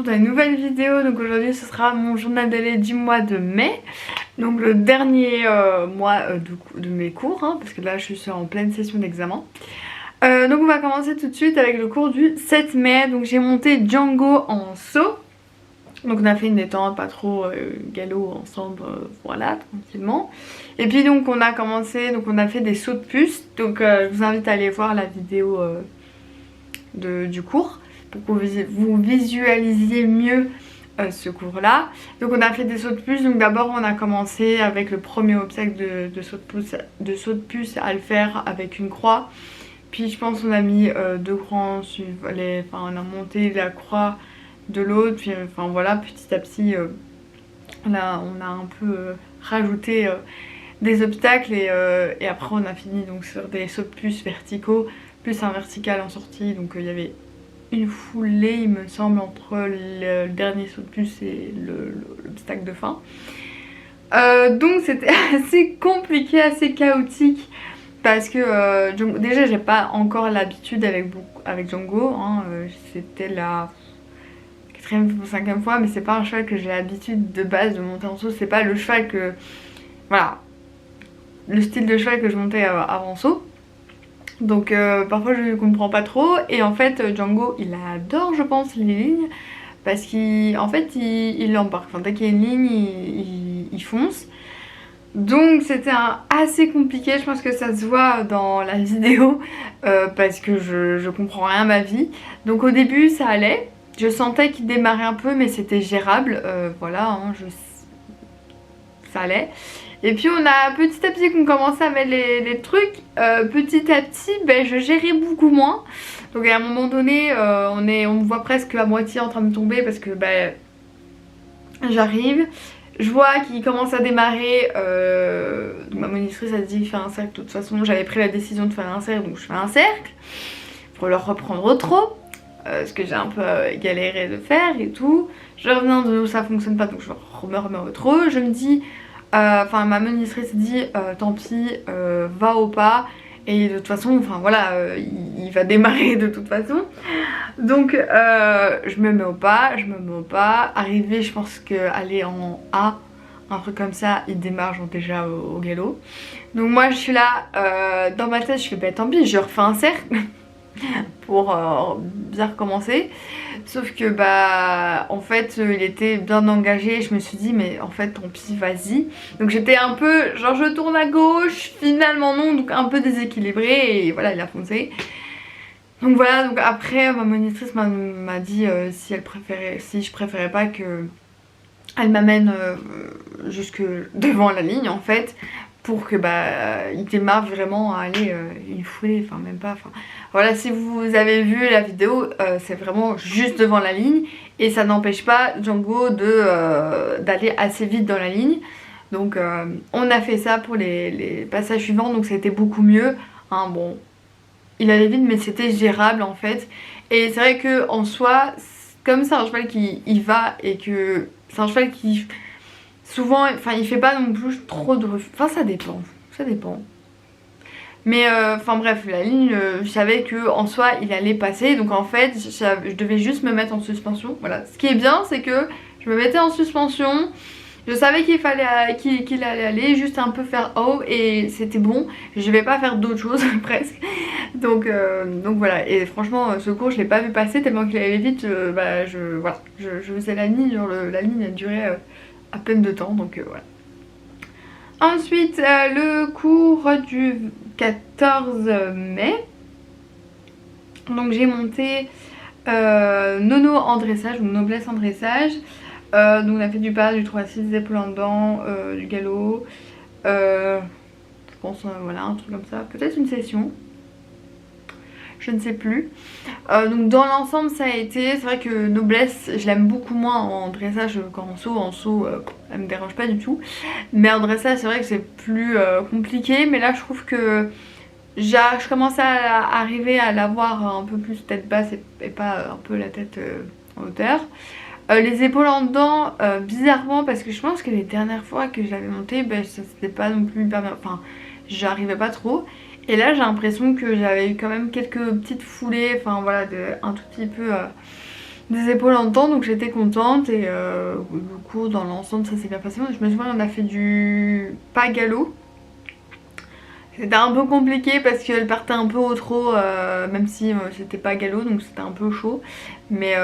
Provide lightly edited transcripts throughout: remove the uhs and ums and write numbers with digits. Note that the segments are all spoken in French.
retrouve dans une nouvelle vidéo. Donc aujourd'hui ce sera mon journal de lait du mois de mai. Donc le dernier mois de mes cours, hein, parce que là je suis en pleine session d'examen. Donc on va commencer tout de suite avec le cours du 7 mai. Donc j'ai monté Django en saut. Donc on a fait une détente, pas trop galop ensemble, voilà, tranquillement. Et puis donc on a commencé, donc on a fait des sauts de puce. Donc je vous invite à aller voir la vidéo du cours pour que vous visualisiez mieux ce cours là. Donc on a fait des sauts de puce. Donc d'abord on a commencé avec le premier obstacle de saut de puce à le faire avec une croix. Puis je pense qu'on a mis deux croix, on a monté la croix de l'autre, puis enfin voilà, petit à petit là on a un peu rajouté des obstacles et après on a fini donc sur des sauts de puce verticaux plus un vertical en sortie. Donc il y avait une foulée il me semble entre le dernier saut de puce et l'obstacle de fin. Donc c'était assez compliqué, assez chaotique parce que déjà j'ai pas encore l'habitude avec Django, hein, c'était la 4e ou 5e fois, mais c'est pas un cheval que j'ai l'habitude de base de monter en saut, c'est pas le cheval que, voilà, le style de cheval que je montais avant saut. Donc parfois je comprends pas trop, et en fait Django il adore je pense les lignes, parce qu'en fait il l'embarque, enfin dès qu'il y a une ligne il fonce. Donc c'était assez compliqué, je pense que ça se voit dans la vidéo parce que je comprends rien à ma vie. Donc au début ça allait, je sentais qu'il démarrait un peu mais c'était gérable, voilà, hein, ça allait. Et puis on a petit à petit qu'on commençait à mettre les trucs, petit à petit je gérais beaucoup moins. Donc à un moment donné on me voit presque à moitié en train de tomber parce que j'arrive. Je vois qu'il commence à démarrer, ma monitrice a dit fais un cercle. De toute façon j'avais pris la décision de faire un cercle, donc je fais un cercle pour le reprendre au trot, ce que j'ai un peu galéré de faire et tout. Je reviens de où ça fonctionne pas, donc je me remets au trot. Je me dis, enfin ma monitrice dit tant pis, va au pas. Et de toute façon, enfin voilà, il va démarrer de toute façon. Donc je me mets au pas, Arrivé, je pense qu'aller en A, un truc comme ça, il démarre genre déjà au galop. Donc moi je suis là, dans ma tête je fais tant pis, je refais un cercle pour bien recommencer. Sauf que en fait il était bien engagé, je me suis dit mais en fait tant pis, vas-y. Donc j'étais un peu genre je tourne à gauche, finalement non, donc un peu déséquilibrée et voilà il a foncé. Donc voilà, donc après ma monitrice m'a dit si je préférais pas que elle m'amène jusque devant la ligne en fait, pour que il démarre vraiment à aller une foulée, enfin même pas, enfin voilà, si vous avez vu la vidéo c'est vraiment juste devant la ligne et ça n'empêche pas Django d'aller assez vite dans la ligne. Donc on a fait ça pour les passages suivants, donc c'était beaucoup mieux, hein, bon il allait vite mais c'était gérable en fait. Et c'est vrai que en soi, comme c'est un cheval qui y va et que c'est un cheval qui souvent, enfin il fait pas non plus trop de refus, enfin ça dépend. Mais enfin bref, la ligne, je savais que en soi il allait passer, donc en fait je devais juste me mettre en suspension. Voilà, ce qui est bien c'est que je me mettais en suspension. Je savais qu'il allait aller juste un peu faire haut et c'était bon. Je vais pas faire d'autres choses presque. Donc voilà. Et franchement ce cours je l'ai pas vu passer tellement qu'il allait vite. Je faisais la ligne. Genre la ligne elle durait à peine de temps. Donc voilà. Ensuite le cours du 14 mai. Donc j'ai monté Nono en dressage ou Noblesse en dressage. Donc on a fait du pas, du 3-6, des épaules en dedans, du galop, je pense voilà un truc comme ça, peut-être une session, je ne sais plus. Donc dans l'ensemble ça a été, c'est vrai que Noblesse je l'aime beaucoup moins en dressage qu'en saut. En saut elle me dérange pas du tout, mais en dressage c'est vrai que c'est plus compliqué. Mais là je trouve que je commence à arriver à l'avoir un peu plus tête basse et pas un peu la tête en hauteur. Les épaules en dedans, bizarrement, parce que je pense que les dernières fois que je l'avais monté, ça c'était pas non plus hyper bien, enfin j'arrivais pas trop. Et là j'ai l'impression que j'avais eu quand même quelques petites foulées, enfin voilà, un tout petit peu des épaules en temps, donc j'étais contente et du coup dans l'ensemble ça s'est bien passé. Je me souviens on a fait du pas galop. C'était un peu compliqué parce qu'elle partait un peu au trot, même si c'était pas galop, donc c'était un peu chaud. Mais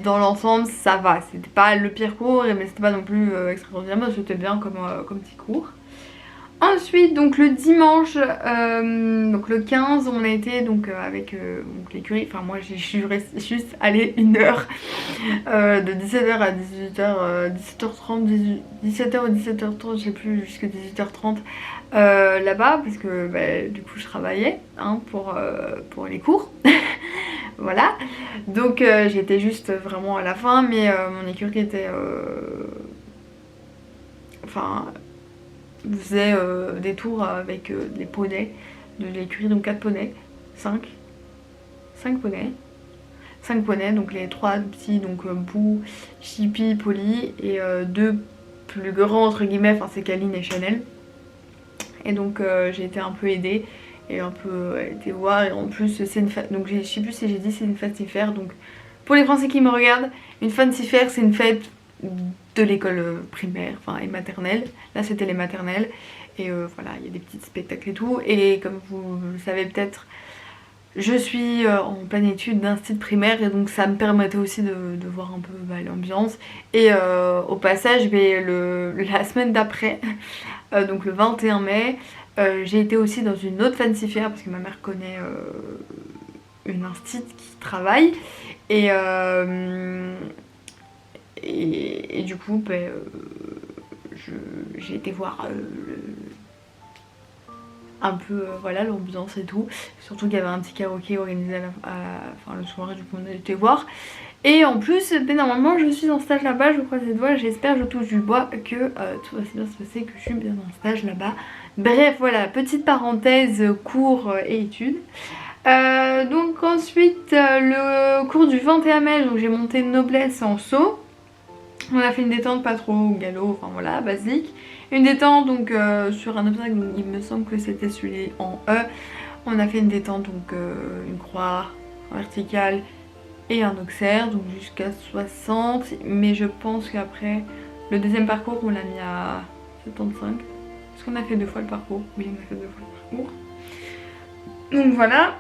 dans l'ensemble ça va, c'était pas le pire cours, mais c'était pas non plus extraordinaire, mais c'était bien comme petit cours. Ensuite donc le dimanche, donc le 15 on a été donc avec l'écurie, enfin moi je suis juste allée 1 heure de 17h à 18h, 17h30, 17h ou 17h30 je sais plus, jusqu'à 18h30 là-bas parce que bah, du coup je travaillais hein, pour les cours. Voilà, donc j'étais juste vraiment à la fin, mais mon écurie était enfin faisait des tours avec des poneys de l'écurie, donc 4 poneys, 5 poneys. 5 poneys, donc les 3 petits, donc Boo, Chippy, Polly, et 2 plus grands entre guillemets, enfin c'est Kaline et Chanel. Et donc j'ai été un peu aidée et un peu été voir, et en plus c'est une fête, donc je sais plus si j'ai dit c'est une fancifère, donc pour les Français qui me regardent, une fancifère c'est une fête de l'école primaire, enfin et maternelle. Là c'était les maternelles et voilà, il y a des petits spectacles et tout, et comme vous le savez peut-être, je suis en pleine étude d'institut primaire et donc ça me permettait aussi de voir un peu bah, l'ambiance. Et au passage, la semaine d'après, donc le 21 mai, j'ai été aussi dans une autre fancifère parce que ma mère connaît une institut qui travaille. Et du coup, bah, j'ai été voir un peu voilà l'ambiance et tout, surtout qu'il y avait un petit karaoké organisé enfin, le soir, et du coup on a été voir. Et en plus normalement je suis en stage là-bas, je croise les doigts, j'espère, je touche du bois que tout va bien se passer, que je suis bien en stage là-bas. Bref voilà, petite parenthèse cours et études. Donc ensuite le cours du 21 mai, donc j'ai monté noblesse en saut. On a fait une détente pas trop galop, enfin voilà, basique. Une détente donc sur un obstacle, donc, il me semble que c'était celui en E. On a fait une détente donc une croix verticale et un auxerre, donc jusqu'à 60. Mais je pense qu'après le deuxième parcours on l'a mis à 75. Est-ce qu'on a fait 2 fois le parcours? Oui, on a fait 2 fois le parcours. Donc voilà.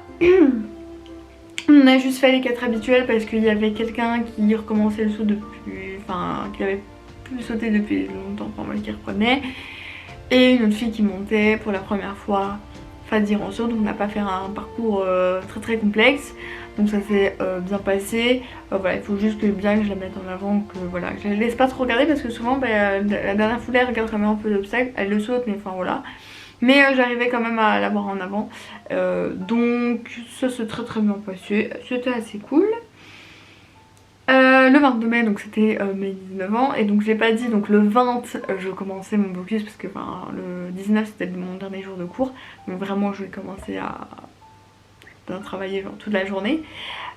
On a juste fait les 4 habituels parce qu'il y avait quelqu'un qui recommençait le saut depuis, enfin qui avait plus sauté depuis longtemps, enfin moi qui reprenait, et une autre fille qui montait pour la première fois Fadir en saut, donc on n'a pas fait un parcours très complexe, donc ça s'est bien passé. Voilà, il faut juste que bien que je la mette en avant, que voilà, je la laisse pas trop regarder parce que souvent bah, la dernière foulée elle regarde quand même un peu l'obstacle, elle le saute mais enfin voilà. Mais j'arrivais quand même à l'avoir en avant. Donc ça s'est très bien passé. C'était assez cool. Le 22 mai, donc c'était mes 19 ans. Et donc j'ai pas dit, donc le 20 je commençais mon blocus parce que le 19 c'était mon dernier jour de cours. Donc vraiment je vais commencer à bien travailler genre, toute la journée.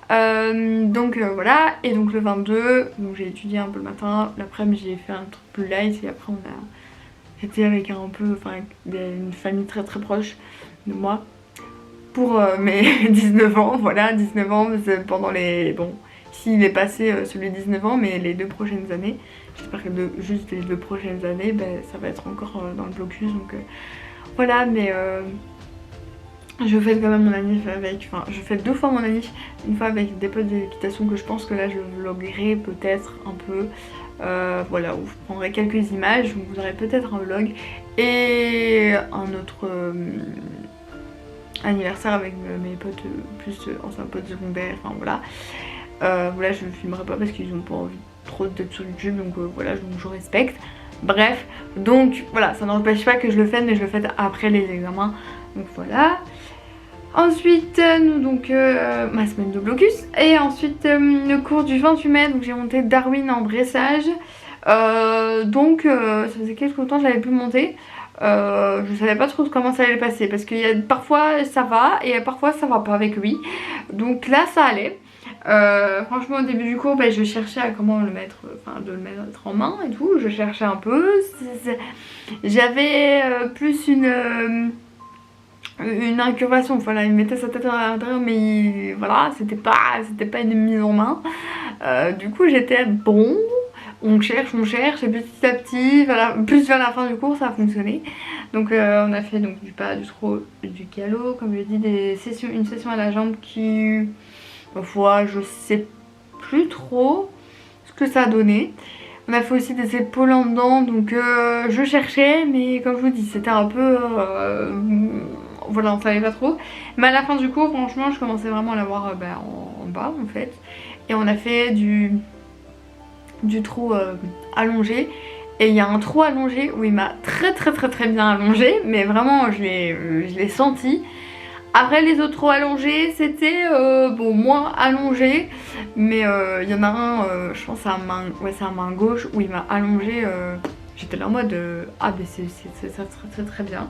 Donc voilà. Et donc le 22, j'ai étudié un peu le matin. L'après-midi j'ai fait un truc plus light et après on a... J'étais avec une famille très proche de moi pour mes 19 ans, voilà, 19 ans pendant les... Bon, s'il est passé celui de 19 ans, mais les 2 prochaines années, j'espère que juste les 2 prochaines années, ben, ça va être encore dans le blocus, donc voilà, mais je fête quand même mon anniv avec, enfin je fête 2 fois mon anniv, une fois avec des potes d'équitation que je pense que là je vloguerai peut-être un peu. Voilà, où je prendrai quelques images, vous aurez peut-être un vlog et un autre anniversaire avec mes potes plus anciens potes secondaires, enfin voilà. Voilà, je ne filmerai pas parce qu'ils n'ont pas envie trop d'être sur YouTube, donc voilà, je respecte. Bref, donc voilà, ça n'empêche pas que je le fête, mais je le fête après les examens, donc voilà. Ensuite, donc ma semaine de blocus. Et ensuite, le cours du 28 mai, donc j'ai monté Darwin en dressage. Donc ça faisait quelques temps que je l'avais pu monter. Je savais pas trop comment ça allait passer parce qu'il y a parfois ça va et parfois ça va pas avec lui. Donc là ça allait. Franchement au début du cours je cherchais à comment le mettre, enfin de le mettre en main et tout. Je cherchais un peu. J'avais plus une incurvation, voilà, il mettait sa tête à l'intérieur mais voilà, c'était pas une mise en main. Du coup j'étais bon, on cherche et petit à petit, voilà, plus vers la fin du cours ça a fonctionné. Donc on a fait donc du pas, du trot, du galop, comme je dis, une session à la jambe qui, parfois je sais plus trop ce que ça a donné. On a fait aussi des épaules en dedans, donc je cherchais, mais comme je vous dis, c'était un peu... voilà, on savait pas trop. Mais à la fin du cours, franchement, je commençais vraiment à l'avoir en bas, en fait. Et on a fait du trot allongé. Et il y a un trot allongé où il m'a très bien allongé, mais vraiment, je l'ai senti. Après les autres trous allongés, c'était bon, moins allongé, mais il y en a un, je pense c'est à main gauche où il m'a allongé, j'étais là en mode ah mais c'est très bien.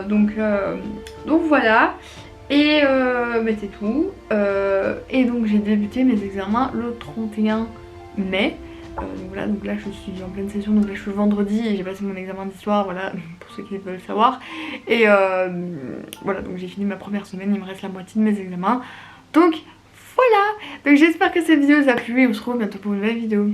Donc voilà, et mais c'est tout. Et donc j'ai débuté mes examens le 31 mai. Donc là je suis en pleine session, donc là je suis vendredi et j'ai passé mon examen d'histoire, voilà, pour ceux qui veulent savoir. Et voilà, donc j'ai fini ma première semaine, il me reste la moitié de mes examens. Donc voilà, donc j'espère que cette vidéo vous a plu et on se retrouve bientôt pour une nouvelle vidéo.